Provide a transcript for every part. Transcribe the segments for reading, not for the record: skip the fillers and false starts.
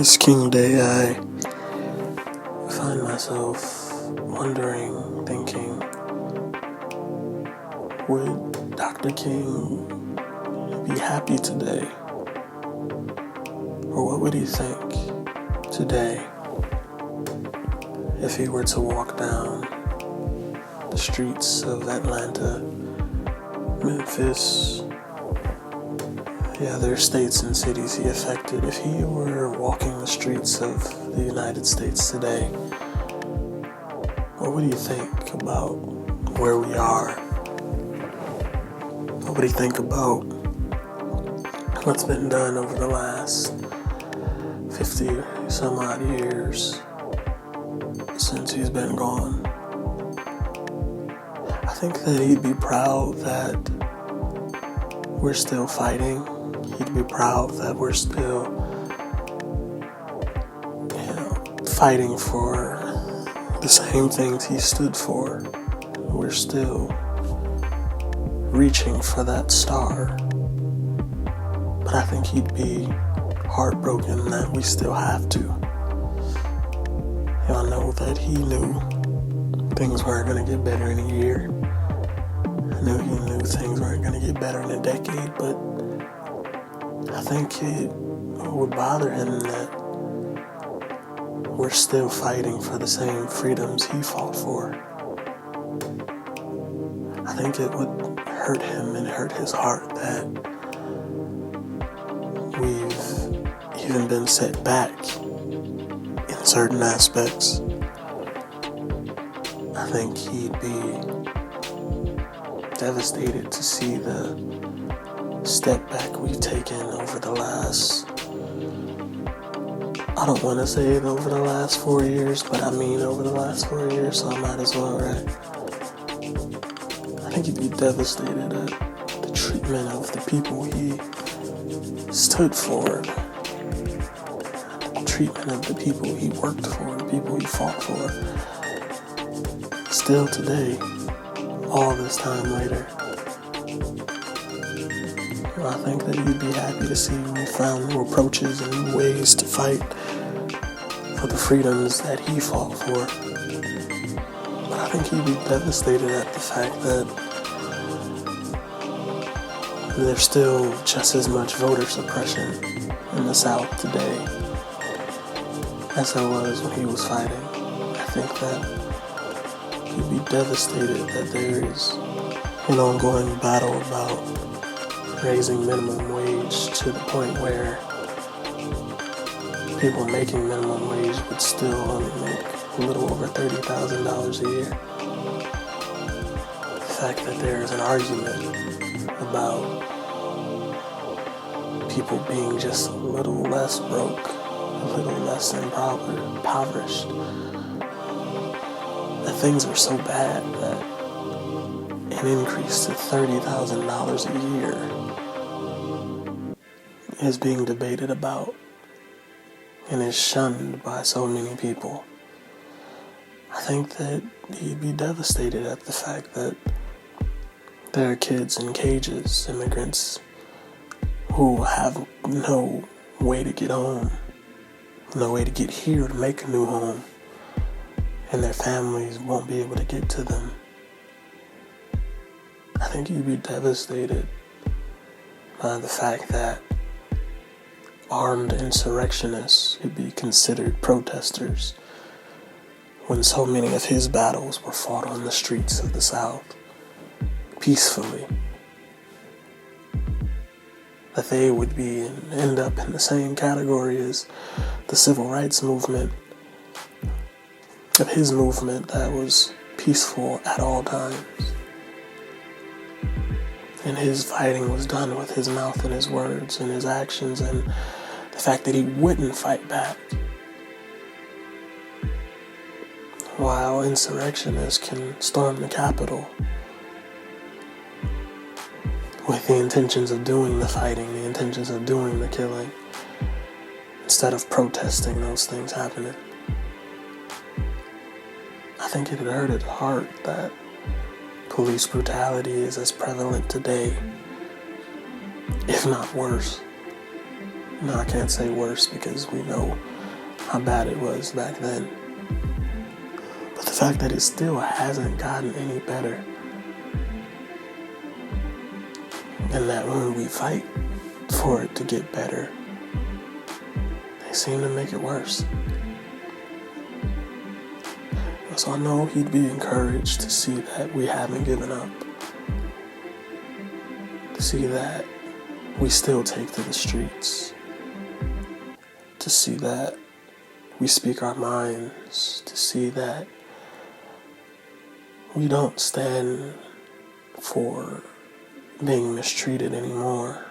This King Day, I find myself wondering, thinking, would Dr. King be happy today? Or what would he think today if he were to walk down the streets of Atlanta, Memphis, the other states and cities he affected? If he were walking the streets of the United States today, what would he think about where we are? What would he think about what's been done over the last 50 some odd years since he's been gone? I think that he'd be proud that we're still fighting. He'd be proud that we're still, fighting for the same things he stood for. We're still reaching for that star. But I think he'd be heartbroken that we still have to. Y'all know that he knew things weren't going to get better in a year. I know he knew things weren't going to get better in a decade, but I think it would bother him that we're still fighting for the same freedoms he fought for. I think it would hurt him and hurt his heart that we've even been set back in certain aspects. I think he'd be devastated to see the step back we've taken over the last, I don't want to say it over the last 4 years, but I mean over the last 4 years, so I might as well, right? I think he'd be devastated at the treatment of the people he stood for, the treatment of the people he worked for, the people he fought for. Still today, all this time later, I think that he'd be happy to see we found new approaches and new ways to fight for the freedoms that he fought for. But I think he'd be devastated at the fact that there's still just as much voter suppression in the South today as there was when he was fighting. I think that he'd be devastated that there is an ongoing battle about raising minimum wage to the point where people making minimum wage would still only make a little over $30,000 a year. The fact that there is an argument about people being just a little less broke, a little less impoverished, that things are so bad that an increase to $30,000 a year is being debated about and is shunned by so many people. I think that he'd be devastated at the fact that there are kids in cages, immigrants, who have no way to get home, no way to get here to make a new home, and their families won't be able to get to them. I think he'd be devastated by the fact that armed insurrectionists could be considered protesters when so many of his battles were fought on the streets of the South peacefully. That they would be and end up in the same category as the civil rights movement, of his movement that was peaceful at all times. And his fighting was done with his mouth and his words and his actions, and the fact that he wouldn't fight back. While insurrectionists can storm the Capitol with the intentions of doing the fighting, the intentions of doing the killing, instead of protesting those things happening. I think it would hurt his heart that police brutality is as prevalent today, if not worse, No, I can't say worse because we know how bad it was back then. But the fact that it still hasn't gotten any better, and that when we fight for it to get better, they seem to make it worse. So I know he'd be encouraged to see that we haven't given up, to see that we still take to the streets, to see that we speak our minds, to see that we don't stand for being mistreated anymore.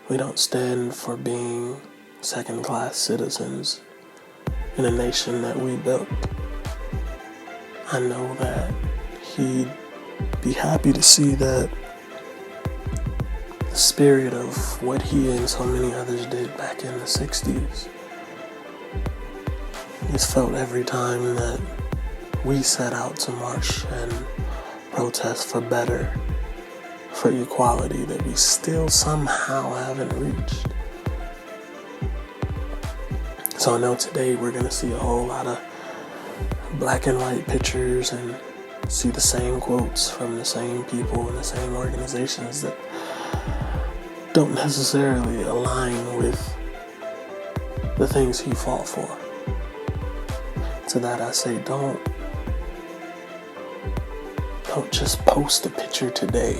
We don't stand for being second-class citizens in a nation that we built. I know that he'd be happy to see that the spirit of what he and so many others did back in the 60s is felt every time that we set out to march and protest for better, for equality that we still somehow haven't reached. So I know today we're going to see a whole lot of black and white pictures and see the same quotes from the same people and the same organizations that don't necessarily align with the things he fought for. To that I say, don't just post a picture today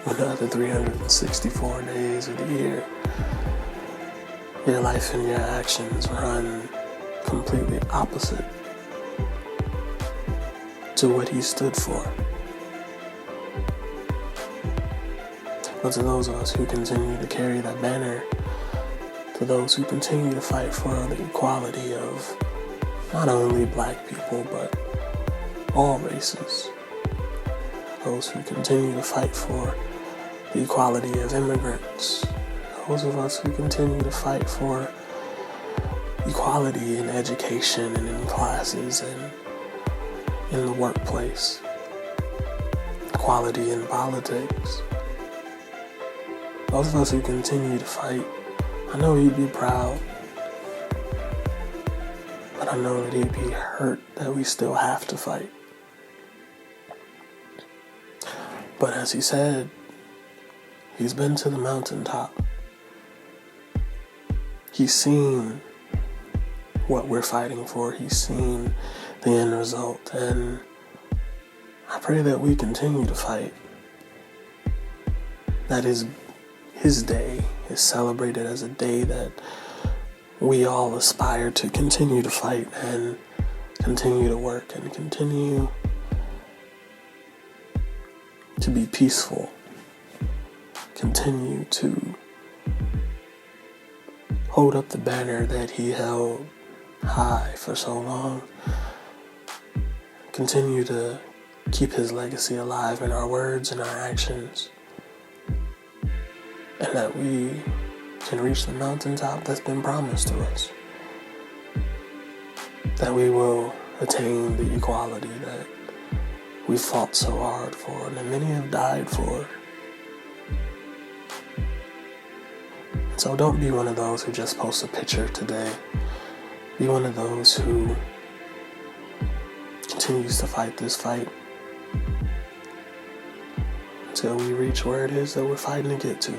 when the other 364 days of the year, your life and your actions run completely opposite to what he stood for. But to those of us who continue to carry that banner, to those who continue to fight for the equality of not only black people, but all races, those who continue to fight for the equality of immigrants, those of us who continue to fight for equality in education and in classes and in the workplace, equality in politics, those of us who continue to fight, I know he'd be proud, but I know that he'd be hurt that we still have to fight. But as he said, he's been to the mountaintop. He's seen what we're fighting for. He's seen the end result. And I pray that we continue to fight. That his day is celebrated as a day that we all aspire to continue to fight and continue to work and continue to be peaceful, continue to hold up the banner that he held high for so long, continue to keep his legacy alive in our words and our actions, and that we can reach the mountaintop that's been promised to us, that we will attain the equality that we fought so hard for and that many have died for. So don't be one of those who just post a picture today. Be one of those who continues to fight this fight until we reach where it is that we're fighting to get to.